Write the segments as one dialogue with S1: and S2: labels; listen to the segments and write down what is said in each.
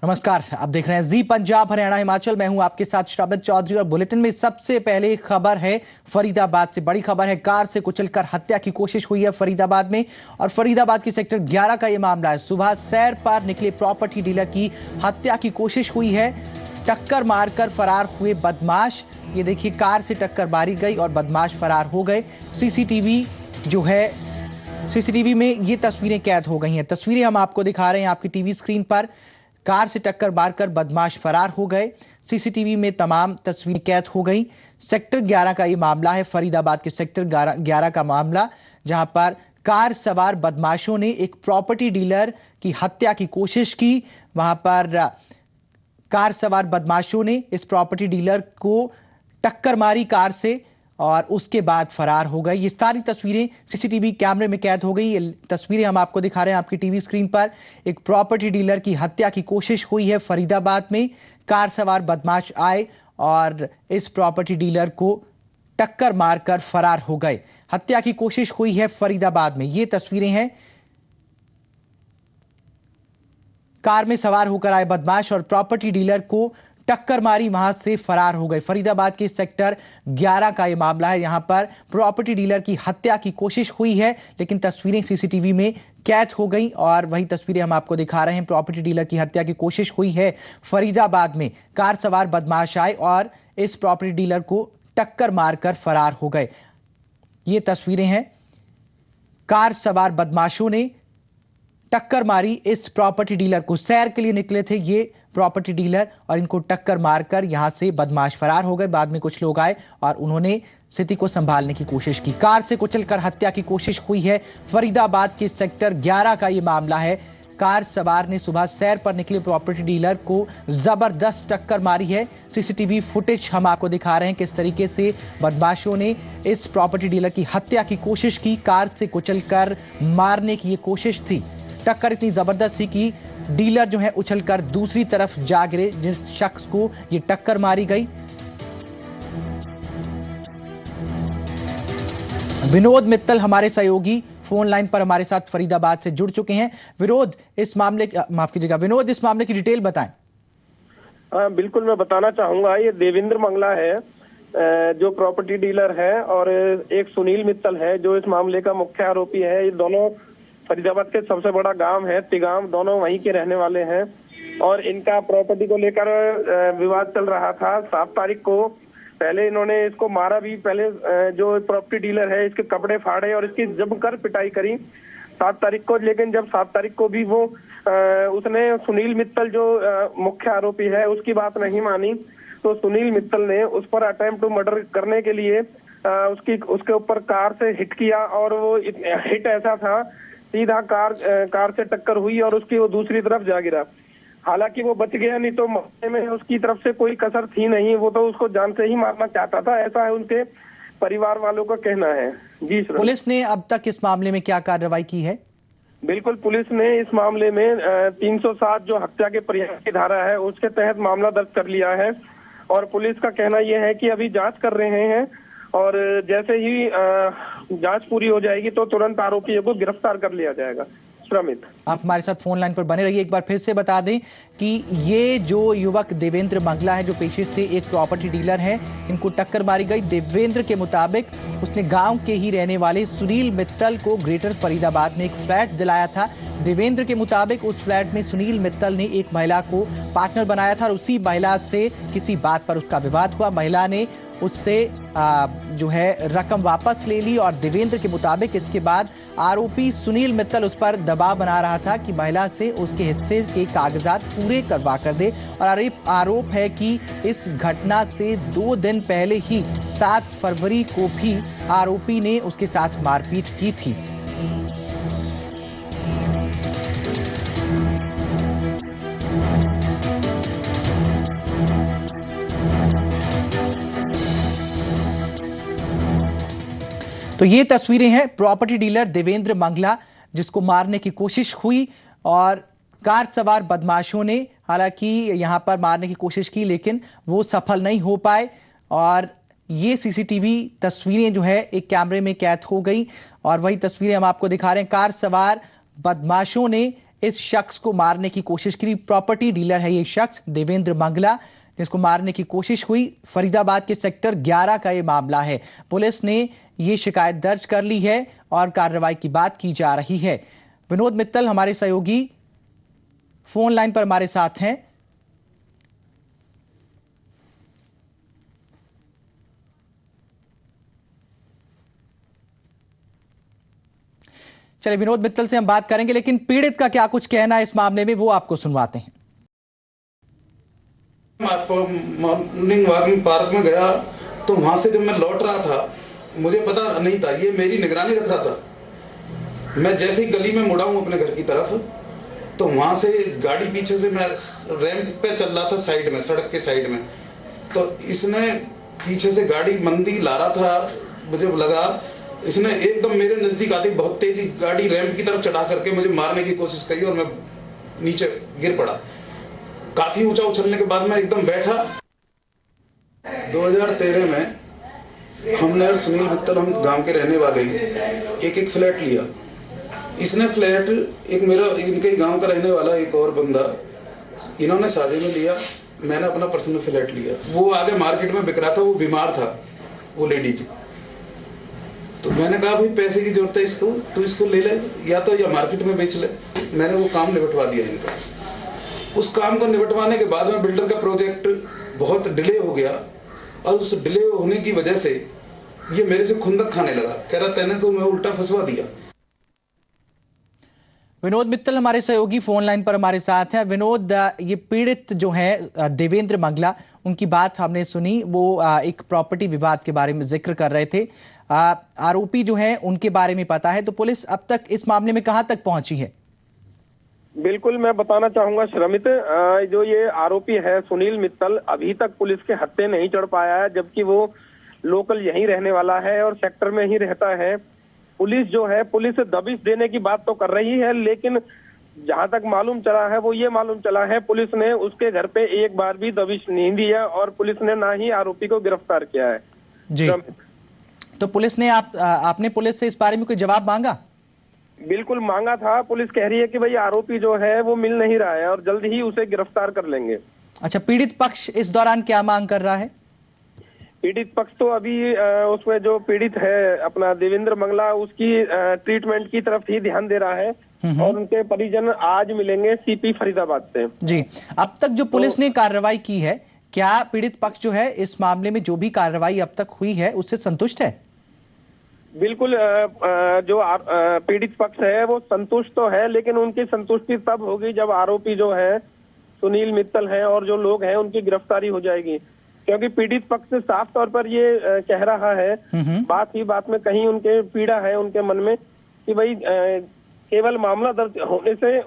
S1: नमस्कार, आप देख रहे हैं जी पंजाब हरियाणा हिमाचल। मैं हूं आपके साथ श्रावण चौधरी और बुलेटिन में सबसे पहले खबर है फरीदाबाद से। बड़ी खबर है, कार से कुचलकर हत्या की कोशिश हुई है फरीदाबाद में। और फरीदाबाद के सेक्टर 11 का यह मामला है। सुबह सैर पर निकले प्रॉपर्टी डीलर की हत्या की कोशिश हुई है। टक्कर मारकर फरार हुए बदमाश। ये देखिए, कार से टक्कर मारी गई और बदमाश फरार हो गए। सीसीटीवी में ये तस्वीरें कैद हो गई हैं। तस्वीरें हम आपको दिखा रहे हैं आपकी टीवी स्क्रीन पर। कार से टक्कर मारकर बदमाश फरार हो गए। सीसीटीवी में तमाम तस्वीरें कैद हो गई। सेक्टर 11 का ये मामला है, फरीदाबाद के सेक्टर 11 का मामला, जहां पर कार सवार बदमाशों ने एक प्रॉपर्टी डीलर की हत्या की कोशिश की। वहां पर कार सवार बदमाशों ने इस प्रॉपर्टी डीलर को टक्कर मारी कार से और उसके बाद फरार हो गए। ये सारी तस्वीरें सीसीटीवी कैमरे में कैद हो गई। ये तस्वीरें हम आपको दिखा रहे हैं आपकी टीवी स्क्रीन पर। एक प्रॉपर्टी डीलर की हत्या की कोशिश हुई है फरीदाबाद में। कार सवार बदमाश आए और इस प्रॉपर्टी डीलर को टक्कर मारकर फरार हो गए। हत्या की कोशिश हुई है फरीदाबाद में। ये तस्वीरें हैं, कार में सवार होकर आए बदमाश और प्रॉपर्टी डीलर को टक्कर मारी, वहां से फरार हो गए। फरीदाबाद के सेक्टर 11 का यह मामला है। यहां पर प्रॉपर्टी डीलर की हत्या की कोशिश हुई है, लेकिन तस्वीरें सीसीटीवी में कैद हो गई। और वही तस्वीरें हम आपको दिखा रहे हैं। प्रॉपर्टी डीलर की हत्या की कोशिश हुई है फरीदाबाद में। कार सवार बदमाश आए और इस प्रॉपर्टी डीलर को टक्कर मारकर फरार हो गए। ये तस्वीरें हैं, कार सवार बदमाशों ने टक्कर मारी इस प्रॉपर्टी डीलर को। सैर के लिए निकले थे ये प्रॉपर्टी डीलर और इनको टक्कर मारकर यहां से बदमाश फरार हो गए। बाद में कुछ लोग आए और उन्होंने स्थिति को संभालने की कोशिश की। कार से कुचलकर हत्या की कोशिश हुई है फरीदाबाद के सेक्टर 11 का ये मामला है। कार सवार ने सुबह सैर पर निकले प्रॉपर्टी डीलर को जबरदस्त टक्कर मारी है। सीसीटीवी फुटेज हम आपको दिखा रहे हैं किस तरीके से बदमाशों ने इस प्रॉपर्टी डीलर की हत्या की कोशिश की। कार से कुचलकर मारने की ये कोशिश थी। टक्कर इतनी जबरदस्त थी कि डीलर जो है उछलकर दूसरी तरफ जा गिरे, जिस शख्स को ये टक्कर मारी गई। विनोद मित्तल हमारे सहयोगी फोन लाइन पर हमारे साथ फरीदाबाद से जुड़ चुके हैं। विनोद, इस मामले इस मामले की डिटेल बताएं।
S2: बिल्कुल, मैं बताना चाहूंगा। ये देवेंद्र मंगला है जो प्रॉपर्टी डीलर है, और एक सुनील मित्तल है जो इस मामले का मुख्य आरोपी है। ये दोनों फरीदाबाद के सबसे बड़ा गांव है तिगाम, दोनों वहीं के रहने वाले हैं। और इनका प्रॉपर्टी को लेकर विवाद चल रहा था। 7 तारीख को पहले इन्होंने इसको मारा भी। पहले जो प्रॉपर्टी डीलर है इसके कपड़े फाड़े और इसकी जमकर पिटाई करी 7 तारीख को। लेकिन जब 7 तारीख को भी वो उसने सुनील मित्तल जो मुख्य आरोपी है उसकी बात नहीं मानी, तो सुनील मित्तल ने उस पर अटेम्प्ट टू मर्डर करने के लिए उसके ऊपर कार से हिट किया। और वो हिट ऐसा था, सीधा कार से टक्कर हुई और उसकी वो दूसरी तरफ जा गिरा। हालांकि वो बच गया, नहीं तो मामले में उसकी तरफ से कोई कसर थी नहीं। वो तो उसको जान से ही मारना चाहता था, ऐसा है उनके परिवार वालों का कहना है। जी सर।
S1: पुलिस ने अब तक इस मामले में क्या कार्रवाई की है?
S2: बिल्कुल, पुलिस ने इस मामले में 307 जो हत्या के प्रयास की धारा है उसके तहत मामला दर्ज कर लिया है। और पुलिस का कहना यह है कि अभी जांच कर रहे हैं और जैसे ही जांच पूरी हो जाएगी तो तुरंत आरोपियों को गिरफ्तार कर लिया जाएगा। श्रमित, आप
S1: हमारे साथ फोन लाइन पर बने रहिए। एक बार फिर से बता दें कि ये जो युवक देवेंद्र मंगला है, जो पेशे से एक प्रॉपर्टी डीलर है, इनको टक्कर मारी गई। देवेंद्र के मुताबिक उसने गांव के ही रहने वाले सुनील मित्तल को ग्रेटर फरीदाबाद में एक फ्लैट दिलाया था। देवेंद्र के मुताबिक उस फ्लैट में सुनील मित्तल ने एक महिला को पार्टनर बनाया था और उसी महिला से किसी बात पर उसका विवाद हुआ। महिला ने उससे जो है रकम वापस ले ली और देवेंद्र के मुताबिक इसके बाद आरोपी सुनील मित्तल उस पर दबाव बना रहा था कि महिला से उसके हिस्से के कागजात पूरे करवा कर दे। और आरोप है कि इस घटना से 2 दिन पहले ही 7 फरवरी को भी आरोपी ने उसके साथ मारपीट की थी। तो ये तस्वीरें हैं प्रॉपर्टी डीलर देवेंद्र मंगला, जिसको मारने की कोशिश हुई और कार सवार बदमाशों ने हालांकि यहां पर मारने की कोशिश की, लेकिन वो सफल नहीं हो पाए। और ये सीसीटीवी तस्वीरें जो है एक कैमरे में कैद हो गई और वही तस्वीरें हम आपको दिखा रहे हैं। कार सवार बदमाशों ने इस शख्स को मारने की कोशिश की। प्रॉपर्टी डीलर है ये शख्स देवेंद्र मंगला, जिसको मारने की कोशिश हुई। फरीदाबाद के सेक्टर 11 का ये मामला है। पुलिस ने ये शिकायत दर्ज कर ली है और कार्रवाई की बात की जा रही है। विनोद मित्तल हमारे सहयोगी फोन लाइन पर हमारे साथ हैं। चलिए विनोद मित्तल से हम बात करेंगे, लेकिन पीड़ित का क्या कुछ कहना है इस मामले में वो आपको सुनवाते हैं।
S3: मॉर्निंग वॉक में पार्क में गया तो वहां से जब मैं लौट रहा था मुझे पता नहीं था, ये मेरी निगरानी रख रहा था। मैं जैसे ही गली में मुड़ा हूं अपने घर की तरफ तो वहां से गाड़ी पीछे से, मैं रैंप पे चल रहा था साइड में, सड़क के साइड में, तो इसने पीछे से गाड़ी मंदी ला रहा था। मुझे लगा इसने एकदम मेरे नजदीक आती बहुत तेजी गाड़ी रैंप की तरफ चढ़ा करके मुझे मारने की कोशिश करी और मैं नीचे गिर पड़ा। काफी ऊंचा उछलने के बाद मैं एकदम बैठा। 2013 में हमने और सुनील मित्तल, हम गांव के रहने वाले एक फ्लैट लिया। इसने फ्लैट एक मेरा इनके गांव का रहने वाला एक और बंदा, इन्होंने शादी में लिया, मैंने अपना पर्सनल फ्लैट लिया। वो आगे मार्केट में बिक रहा था, वो बीमार था वो लेडीज। तो मैंने कहा भाई पैसे की जरूरत है इसको, तो इसको ले ले या मार्केट में बेच ले। मैंने वो काम निपटवा दिया इनका। उस काम को निपटवाने के बाद में बिल्डर का प्रोजेक्ट बहुत डिले हो गया और उस डिले होने की वजह से ये मेरे से खुंदक खाने लगा। कह रहा तेने तो मैं उल्टा फंसवा दिया।
S1: विनोद मित्तल हमारे सहयोगी फोन लाइन पर हमारे साथ हैं। विनोद, ये पीड़ित जो है देवेंद्र मंगला, उनकी बात हमने सुनी। वो एक प्रॉपर्टी विवाद के बारे में जिक्र कर रहे थे। आरोपी जो है उनके बारे में पता है, तो पुलिस अब तक इस मामले में कहां तक पहुंची है?
S2: बिल्कुल, मैं बताना चाहूंगा श्रमित, जो ये आरोपी है सुनील मित्तल, अभी तक पुलिस के हत्थे नहीं चढ़ पाया है, जबकि वो लोकल यहीं रहने वाला है और सेक्टर में ही रहता है। पुलिस जो है, पुलिस दबिश देने की बात तो कर रही है, लेकिन जहां तक मालूम चला है वो ये मालूम चला है पुलिस ने उसके घर पे एक बार भी दबिश नहीं दिया और पुलिस ने ना ही आरोपी को गिरफ्तार किया है।
S1: जी, तो पुलिस ने आपने पुलिस से इस बारे में कोई जवाब मांगा?
S2: बिल्कुल मांगा था। पुलिस कह रही है कि भाई आरोपी जो है वो मिल नहीं रहा है और जल्द ही उसे गिरफ्तार कर लेंगे।
S1: अच्छा, पीड़ित पक्ष इस दौरान क्या मांग कर रहा है?
S2: पीड़ित पक्ष तो अभी उसमें जो पीड़ित है अपना देवेंद्र मंगला, उसकी ट्रीटमेंट की तरफ ही ध्यान दे रहा है और उनके परिजन आज मिलेंगे सीपी फरीदाबाद से। जी,
S1: अब तक जो पुलिस ने कार्रवाई की है, क्या पीड़ित पक्ष जो है इस मामले में जो भी कार्रवाई अब तक हुई है उससे संतुष्ट है?
S2: बिल्कुल, जो पीड़ित पक्ष है वो संतुष्ट तो है, लेकिन उनकी संतुष्टि तब होगी जब आरोपी जो है सुनील मित्तल है और जो लोग हैं उनकी गिरफ्तारी हो जाएगी। क्योंकि पीड़ित पक्ष साफ तौर पर ये कह रहा है, बात ही बात में कहीं उनके पीड़ा है उनके मन में कि भाई केवल मामला दर्ज होने से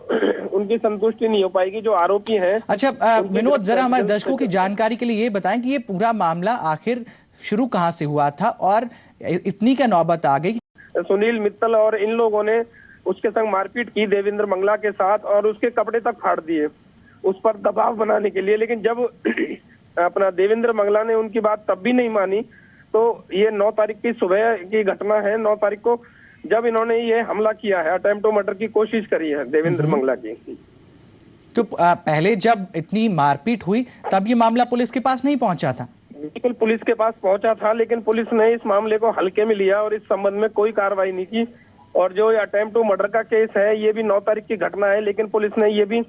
S2: उनकी संतुष्टि नहीं हो पाएगी जो आरोपी हैं।
S1: अच्छा विनोद, जरा हमारे दर्शकों की जानकारी के लिए ये बताएं कि ये पूरा मामला आखिर शुरू कहां से हुआ था और इतनी क्या नौबत आ गई?
S2: सुनील मित्तल और इन लोगों ने उसके संग मारपीट की देवेंद्र मंगला के साथ और उसके कपड़े तक फाड़ दिए उस पर दबाव बनाने के लिए। लेकिन जब अपना देवेंद्र मंगला ने उनकी बात तब भी नहीं मानी, तो ये 9 तारीख की सुबह की घटना है। 9 तारीख को जब इन्होंने ये हमला किया है, अटेम्प्ट टू मर्डर की कोशिश करी है देवेंद्र मंगला की।
S1: तो पहले जब इतनी मारपीट हुई तब ये मामला पुलिस के पास नहीं पहुंचा था?
S2: बिल्कुल पुलिस के पास पहुंचा था, लेकिन पुलिस ने इस मामले को हल्के में लिया और इस संबंध में कोई कार्रवाई नहीं की। और जो ये अटेम्प्ट टू मर्डर का केस है, ये भी 9 तारीख की घटना है, लेकिन पुलिस ने ये भी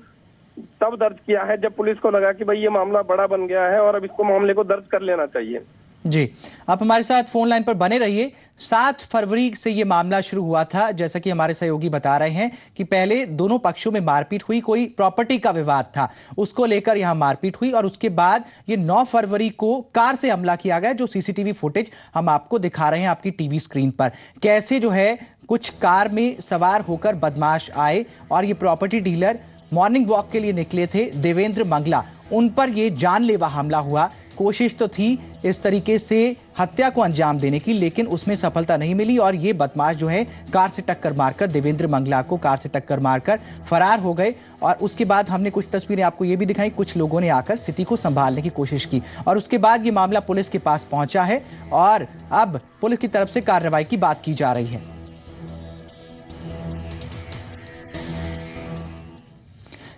S2: तब दर्ज किया है जब पुलिस को लगा कि भाई ये मामला बड़ा बन गया है और अब इसको मामले को दर्ज कर लेना चाहिए।
S1: जी, आप हमारे साथ फोन लाइन पर बने रहिए। 7 फरवरी से ये मामला शुरू हुआ था, जैसा कि हमारे सहयोगी बता रहे हैं कि पहले दोनों पक्षों में मारपीट हुई, कोई प्रॉपर्टी का विवाद था, उसको लेकर यहां मारपीट हुई और उसके बाद ये 9 फरवरी को कार से हमला किया गया, जो सीसीटीवी फुटेज हम आपको दिखा रहे हैं आपकी टीवी स्क्रीन पर। कैसे जो है कुछ कार में सवार होकर बदमाश आए और ये प्रॉपर्टी डीलर मॉर्निंग वॉक के लिए निकले थे देवेंद्र मंगला, उन पर ये जानलेवा हमला हुआ। कोशिश तो थी इस तरीके से हत्या को अंजाम देने की, लेकिन उसमें सफलता नहीं मिली और ये बदमाश जो है कार से टक्कर मारकर देवेंद्र मंगला को कार से टक्कर मारकर फरार हो गए। और उसके बाद हमने कुछ तस्वीरें आपको ये भी दिखाई, कुछ लोगों ने आकर स्थिति को संभालने की कोशिश की और उसके बाद ये मामला पुलिस के पास पहुंचा है और अब पुलिस की तरफ से कार्रवाई की बात की जा रही है।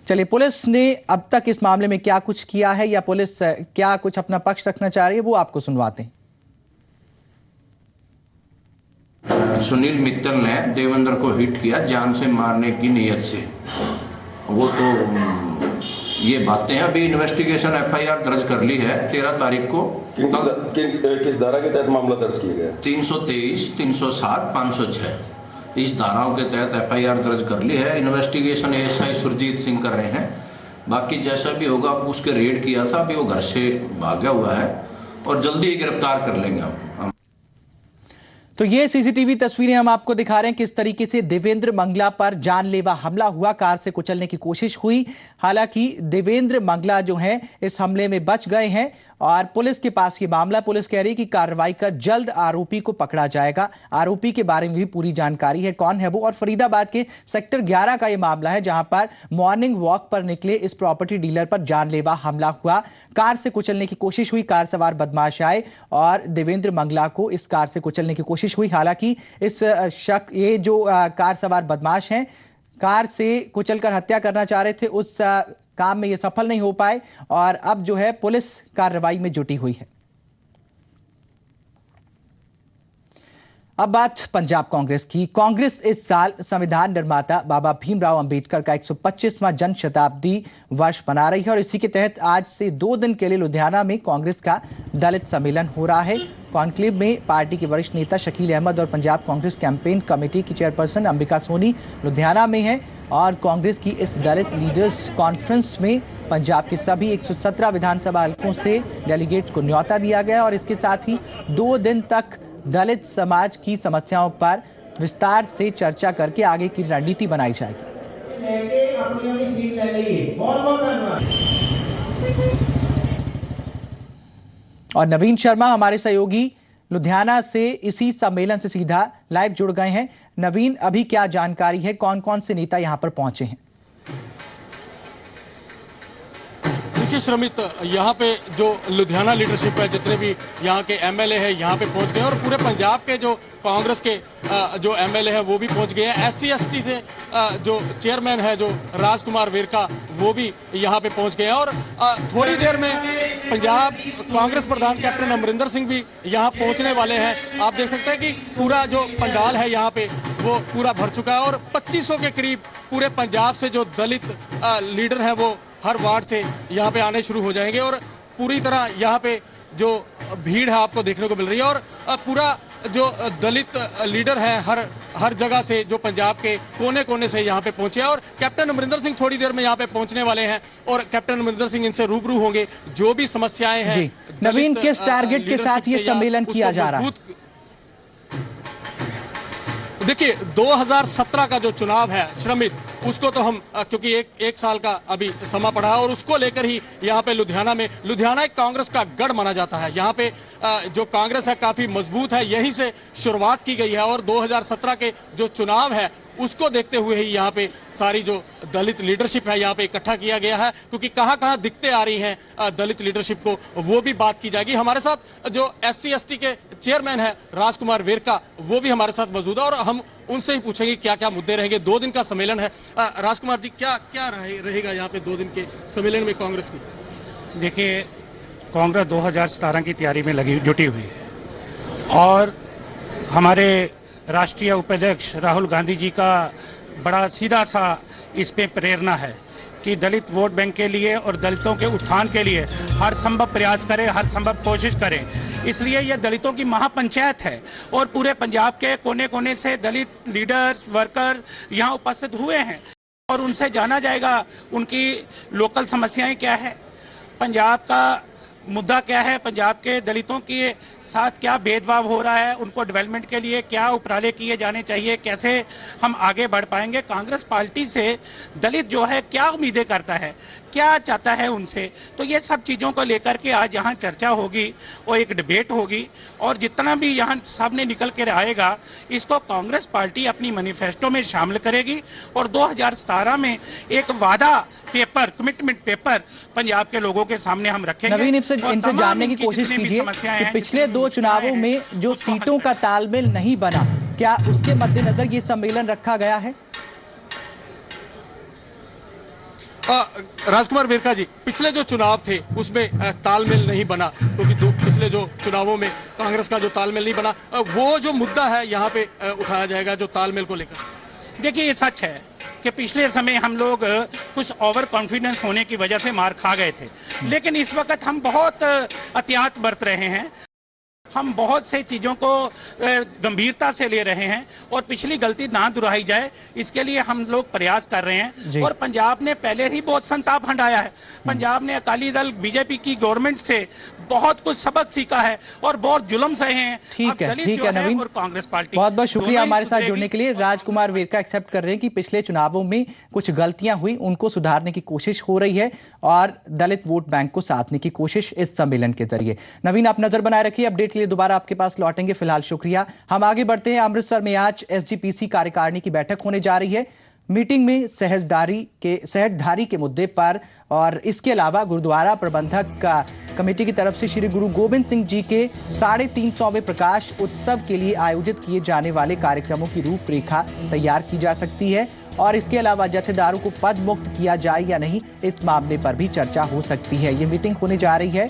S1: चलिए, पुलिस ने अब तक इस मामले में क्या कुछ किया है या पुलिस क्या कुछ अपना पक्ष रखना चाह रही है, वो आपको सुनवाते हैं।
S4: सुनील मित्तल ने देवेंद्र को हिट किया जान से मारने की नीयत से। वो तो ये बातें हैं, अभी इन्वेस्टिगेशन एफआईआर दर्ज कर ली है 13 तारीख को।
S5: किस धारा के तहत मामला दर्ज किया गया?
S4: 323, 307, 506 इस धाराओं के तहत एफआईआर दर्ज कर ली है। इन्वेस्टिगेशन एएसआई सुरजीत सिंह कर रहे हैं। बाकी जैसा भी होगा, उसके रेड किया था, अभी वो घर से भागा हुआ है और जल्दी ही गिरफ्तार कर लेंगे हम।
S1: तो ये सीसीटीवी तस्वीरें हम आपको दिखा रहे हैं किस तरीके से देवेंद्र मंगला पर जानलेवा हमला हुआ, कार से कुचलने की कोशिश हुई। हालांकि देवेंद्र मंगला जो हैं इस हमले में बच गए हैं और पुलिस के पास ये मामला, पुलिस कह रही है कि कार्रवाई कर जल्द आरोपी को पकड़ा जाएगा। आरोपी के बारे में भी पूरी जानकारी है, कौन है वो। और फरीदाबाद के सेक्टर 11 का ये मामला है, जहां पर मॉर्निंग वॉक पर निकले इस प्रॉपर्टी डीलर पर जानलेवा हमला हुआ। कार से कुचलने की कोशिश हुई, कार सवार बदमाश आए और देवेंद्र मंगला को इस कार से कुचलने की कोशिश हुई। हालांकि ये जो कार सवार बदमाश हैं, कार से कुचलकर हत्या करना चाह रहे थे, उस काम में ये सफल नहीं हो पाए और अब जो है पुलिस कार्रवाई में जुटी हुई है। अब बात पंजाब कांग्रेस की। कांग्रेस इस साल संविधान निर्माता बाबा भीमराव अंबेडकर का 125वां जन्म शताब्दी वर्ष मना रही है और इसी के तहत आज से 2 दिन के लिए लुधियाना में कांग्रेस का दलित सम्मेलन हो रहा है। कॉन्क्लेव में पार्टी के वरिष्ठ नेता शकील अहमद और पंजाब कांग्रेस कैंपेन कमेटी की चेयरपर्सन अंबिका सोनी लुधियाना में हैं और कांग्रेस की इस दलित लीडर्स कॉन्फ्रेंस में पंजाब के सभी 117 विधानसभा हलकों से डेलीगेट्स को न्योता दिया गया और इसके साथ ही 2 दिन तक दलित समाज की समस्याओं पर विस्तार से चर्चा करके आगे की रणनीति बनाई जाएगी। और नवीन शर्मा हमारे सहयोगी लुधियाना से इसी सम्मेलन से सीधा लाइव जुड़ गए हैं। नवीन, अभी क्या जानकारी है, कौन कौन से नेता यहां पर पहुंचे हैं?
S6: देखिए श्रमित, यहाँ पे जो लुधियाना लीडरशिप है, जितने भी यहाँ के एमएलए हैं यहाँ पे पहुँच गए और पूरे पंजाब के जो कांग्रेस के जो एमएलए हैं वो भी पहुँच गए हैं। SC ST से जो चेयरमैन है जो राजकुमार वेरका, वो भी यहाँ पे पहुँच गए हैं और थोड़ी देर में पंजाब कांग्रेस प्रधान कैप्टन अमरिंदर सिंह भी यहाँ पहुँचने वाले हैं। आप देख सकते हैं कि पूरा जो पंडाल है यहाँ पे वो पूरा भर चुका है और 2500 के करीब पूरे पंजाब से जो दलित लीडर हैं वो हर वार्ड से यहाँ पे आने शुरू हो जाएंगे और पूरी तरह यहाँ पे जो भीड़ है आपको देखने को मिल रही है और पूरा जो दलित लीडर है हर जगह से जो पंजाब के कोने कोने से यहाँ पे पहुंचे हैं और कैप्टन अमरिंदर सिंह थोड़ी देर में यहाँ पे पहुंचने वाले हैं और कैप्टन अमरिंदर सिंह इनसे रूबरू होंगे। जो भी समस्याएं हैं,
S1: नवीन, किस टारगेट के साथ ये सम्मेलन किया जा रहा है?
S6: देखिए 2017 का जो चुनाव है श्रमित, उसको तो हम क्योंकि एक साल का अभी समा पड़ा है और उसको लेकर ही यहाँ पे लुधियाना एक कांग्रेस का गढ़ माना जाता है। यहाँ पे जो कांग्रेस है काफी मजबूत है, यहीं से शुरुआत की गई है और 2017 के जो चुनाव है उसको देखते हुए ही यहाँ पे सारी जो दलित लीडरशिप है यहाँ पे इकट्ठा किया गया है, क्योंकि कहाँ दिखते आ रही हैं दलित लीडरशिप को, वो भी बात की जाएगी। हमारे साथ जो SC ST के चेयरमैन है राजकुमार वेरका, वो भी हमारे साथ मौजूद है और हम उनसे ही पूछेंगे क्या क्या मुद्दे रहेंगे। 2 दिन का सम्मेलन है। राजकुमार जी, क्या क्या रहेगा यहाँ पे 2 दिन के सम्मेलन में कांग्रेस की?
S7: देखिए, कांग्रेस 2017 की तैयारी में जुटी हुई है और हमारे राष्ट्रीय उपाध्यक्ष राहुल गांधी जी का बड़ा सीधा सा इस पे प्रेरणा है कि दलित वोट बैंक के लिए और दलितों के उत्थान के लिए हर संभव प्रयास करें, हर संभव कोशिश करें। इसलिए यह दलितों की महापंचायत है और पूरे पंजाब के कोने कोने से दलित लीडर वर्कर यहाँ उपस्थित हुए हैं और उनसे जाना जाएगा उनकी लोकल समस्याएं क्या है, पंजाब का मुद्दा क्या है, पंजाब के दलितों के साथ क्या भेदभाव हो रहा है, उनको डेवलपमेंट के लिए क्या उपराले किए जाने चाहिए, कैसे हम आगे बढ़ पाएंगे। कांग्रेस पार्टी से दलित जो है क्या उम्मीदें करता है, क्या चाहता है उनसे, तो ये सब चीज़ों को लेकर के आज यहाँ चर्चा होगी और एक डिबेट होगी और जितना भी यहाँ सामने निकल कर आएगा इसको कांग्रेस पार्टी अपनी मैनिफेस्टो में शामिल करेगी और 2017 में एक वादा पेपर, कमिटमेंट पेपर पंजाब के लोगों के सामने हम रखेंगे।
S1: नवीन, इनसे जानने की कोशिश कीजिए कि पिछले 2 चुनावों में जो सीटों का तालमेल नहीं बना, क्या उसके मद्देनजर ये सम्मेलन रखा गया है?
S6: राजकुमार विरका जी, पिछले जो चुनाव थे उसमें तालमेल नहीं बना, क्योंकि पिछले जो चुनावों में कांग्रेस का जो तालमेल नहीं बना, वो जो मुद्दा है यहाँ पे उठाया जाएगा जो तालमेल को लेकर।
S7: देखिए, ये सच है कि पिछले समय हम लोग कुछ ओवर कॉन्फिडेंस होने की वजह से मार खा गए थे, लेकिन इस वक्त हम बहुत एहतियात बरत रहे हैं। हम बहुत से चीज़ों को गंभीरता से ले रहे हैं और पिछली गलती ना दोहराई जाए, इसके लिए हम लोग प्रयास कर रहे हैं। और पंजाब ने पहले ही बहुत संताप हंडाया है। पंजाब ने अकाली दल बीजेपी की गवर्नमेंट से बहुत कुछ सबक सीखा है और बहुत जुल्म सहे हैं।
S1: ठीक है नवीन,
S7: और कांग्रेस पार्टी
S1: बहुत बहुत शुक्रिया हमारे साथ जुड़ने के लिए। राजकुमार विरका एक्सेप्ट कर रहे हैं कि पिछले चुनावों में कुछ गलतियां हुई, उनको सुधारने की कोशिश हो रही है और दलित वोट बैंक को साधने की कोशिश इस सम्मेलन के जरिए। नवीन, आप नजर बनाए रखिए, अपडेट के लिए दोबारा आपके पास लौटेंगे। फिलहाल शुक्रिया। हम आगे बढ़ते हैं। अमृतसर में आज एसजीपीसी कार्यकारिणी की बैठक होने जा रही है। मीटिंग में सहजधारी के मुद्दे पर और इसके अलावा गुरुद्वारा प्रबंधक कमेटी की तरफ से श्री गुरु गोबिंद सिंह जी के 350वें प्रकाश उत्सव के लिए आयोजित किए जाने वाले कार्यक्रमों की रूपरेखा तैयार की जा सकती है और इसके अलावा जत्थेदारों को पद मुक्त किया जाए या नहीं, इस मामले पर भी चर्चा हो सकती है। ये मीटिंग होने जा रही है,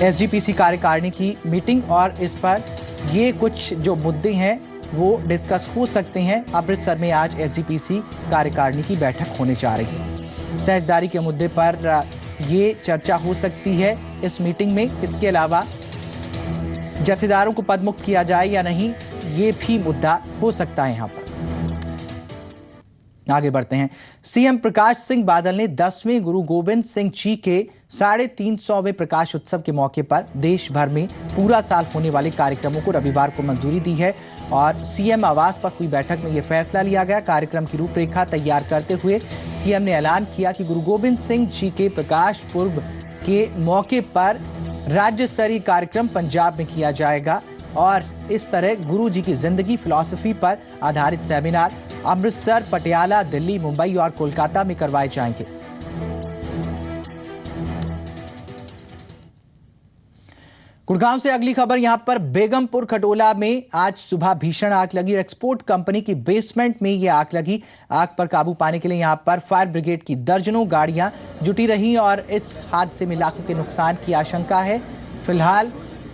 S1: एसजीपीसी कार्यकारिणी की मीटिंग, और इस पर ये कुछ जो मुद्दे हैं वो डिस्कस हो सकते हैं। अमृतसर में आज एसजीपीसी कार्यकारिणी की बैठक होने जा रही है। सहजदारी के मुद्दे पर ये चर्चा हो सकती है इस मीटिंग में। इसके अलावा जत्थेदारों को पदमुक्त किया जाए या नहीं, ये भी मुद्दा हो सकता है। यहाँ पर आगे बढ़ते हैं। सीएम प्रकाश सिंह बादल ने 10वें गुरु गोबिंद सिंह जी के 350वें प्रकाश उत्सव के मौके पर देश भर में पूरा साल होने वाले कार्यक्रमों को रविवार को मंजूरी दी है और सीएम आवास पर हुई बैठक में यह फैसला लिया गया। कार्यक्रम की रूपरेखा तैयार करते हुए सीएम ने ऐलान किया कि गुरु गोबिंद सिंह जी के प्रकाश पर्व के मौके पर राज्य स्तरीय कार्यक्रम पंजाब में किया जाएगा और इस तरह गुरु जी की जिंदगी फिलॉसफी पर आधारित सेमिनार अमृतसर, पटियाला, दिल्ली, मुंबई और कोलकाता में करवाए जाएंगे। गुड़गांव से अगली खबर। यहां पर बेगमपुर खटोला में आज सुबह भीषण आग लगी। एक्सपोर्ट कंपनी की बेसमेंट में यह आग लगी। आग पर काबू पाने के लिए यहां पर फायर ब्रिगेड की दर्जनों गाड़ियां जुटी रही और इस हादसे में लाखों के नुकसान की आशंका है। फिलहाल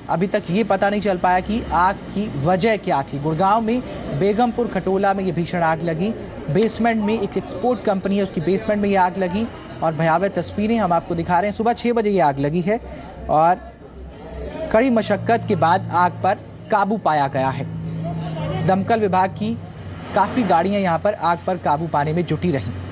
S1: अभी तक ये पता नहीं चल पाया कि आग की वजह क्या थी। गुड़गांव में बेगमपुर खटोला में ये भीषण आग लगी। बेसमेंट में एक एक्सपोर्ट कंपनी है, उसकी बेसमेंट में ये आग लगी और भयावह तस्वीरें हम आपको दिखा रहे हैं। सुबह 6 बजे ये आग लगी है और कड़ी मशक्कत के बाद आग पर काबू पाया गया है। दमकल विभाग की काफी गाड़ियां यहां पर आग पर काबू पाने में जुटी रही।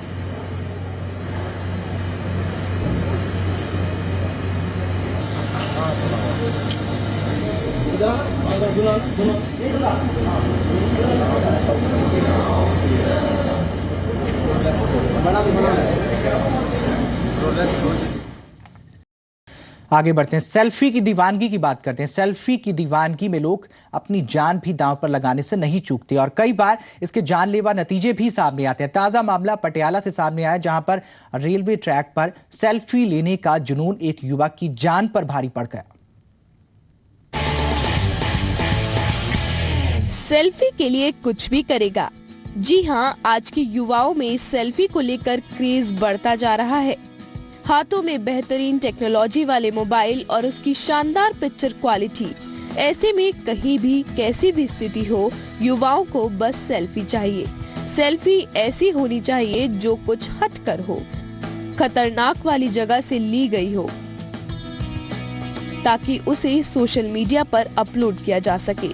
S1: आगे बढ़ते हैं। सेल्फी की दीवानगी की बात करते हैं। सेल्फी की दीवानगी में लोग अपनी जान भी दांव पर लगाने से नहीं चूकते और कई बार इसके जानलेवा नतीजे भी सामने आते हैं। ताजा मामला पटियाला से सामने आया, जहां पर रेलवे ट्रैक पर सेल्फी लेने का जुनून एक युवक की जान पर भारी पड़ गया।
S8: सेल्फी के लिए कुछ भी करेगा। जी हाँ, आज के युवाओं में सेल्फी को लेकर क्रेज बढ़ता जा रहा है। हाथों में बेहतरीन टेक्नोलॉजी वाले मोबाइल और उसकी शानदार पिक्चर क्वालिटी। ऐसे में कहीं भी कैसी भी स्थिति हो, युवाओं को बस सेल्फी चाहिए। सेल्फी ऐसी होनी चाहिए जो कुछ हटकर हो, खतरनाक वाली जगह से ली गई हो, ताकि उसे सोशल मीडिया पर अपलोड किया जा सके,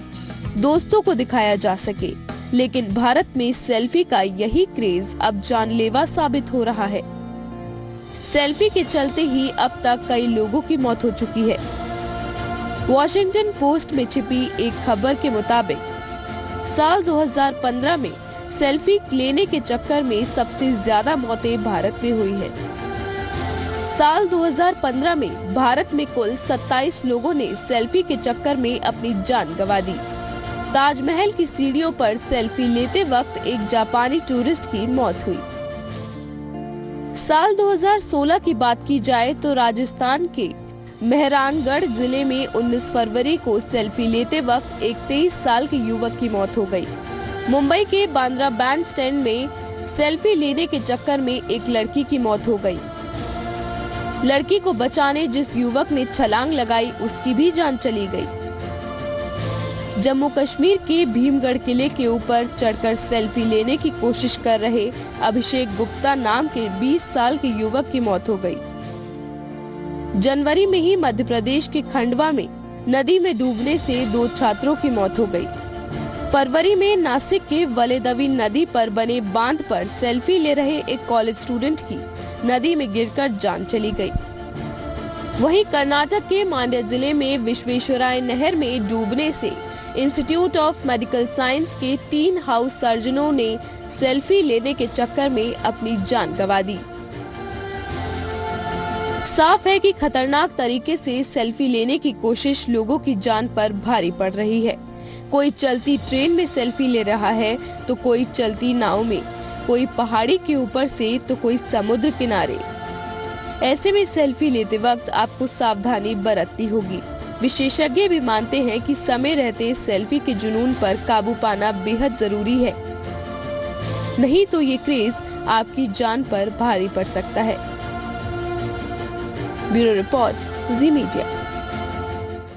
S8: दोस्तों को दिखाया जा सके। लेकिन भारत में सेल्फी का यही क्रेज अब जानलेवा साबित हो रहा है। सेल्फी के चलते ही अब तक कई लोगों की मौत हो चुकी है। वॉशिंगटन पोस्ट में छिपी एक खबर के मुताबिक साल 2015 में सेल्फी लेने के चक्कर में सबसे ज्यादा मौतें भारत में हुई हैं। साल 2015 में भारत में कुल 27 लोगों ने सेल्फी के चक्कर में अपनी जान गंवा दी। ताजमहल की सीढ़ियों पर सेल्फी लेते वक्त एक जापानी टूरिस्ट की मौत हुई। साल 2016 की बात की जाए तो राजस्थान के मेहरानगढ़ जिले में 19 फरवरी को सेल्फी लेते वक्त एक 23 साल के युवक की मौत हो गई। मुंबई के बांद्रा बैंड स्टैंड में सेल्फी लेने के चक्कर में एक लड़की की मौत हो गई। लड़की को बचाने जिस युवक ने छलांग लगाई उसकी भी जान चली गई। जम्मू कश्मीर के भीमगढ़ किले के ऊपर चढ़कर सेल्फी लेने की कोशिश कर रहे अभिषेक गुप्ता नाम के 20 साल के युवक की मौत हो गई। जनवरी में ही मध्य प्रदेश के खंडवा में नदी में डूबने से 2 छात्रों की मौत हो गई। फरवरी में नासिक के वलेदवी नदी पर बने बांध पर सेल्फी ले रहे एक कॉलेज स्टूडेंट की नदी में गिरकर जान चली गई। वहीं कर्नाटक के मांड्या जिले में विश्वेश्वराय नहर में डूबने से इंस्टीट्यूट ऑफ मेडिकल साइंस के 3 हाउस सर्जनों ने सेल्फी लेने के चक्कर में अपनी जान गंवा दी। साफ है कि खतरनाक तरीके से सेल्फी लेने की कोशिश लोगों की जान पर भारी पड़ रही है। कोई चलती ट्रेन में सेल्फी ले रहा है तो कोई चलती नाव में, कोई पहाड़ी के ऊपर से तो कोई समुद्र किनारे। ऐसे में सेल्फी लेते वक्त आपको सावधानी बरतनी होगी। विशेषज्ञ भी मानते हैं कि समय रहते सेल्फी के जुनून पर काबू पाना बेहद जरूरी है, नहीं तो ये क्रेज आपकी जान पर भारी पड़ सकता है। ब्यूरो रिपोर्ट, जी मीडिया।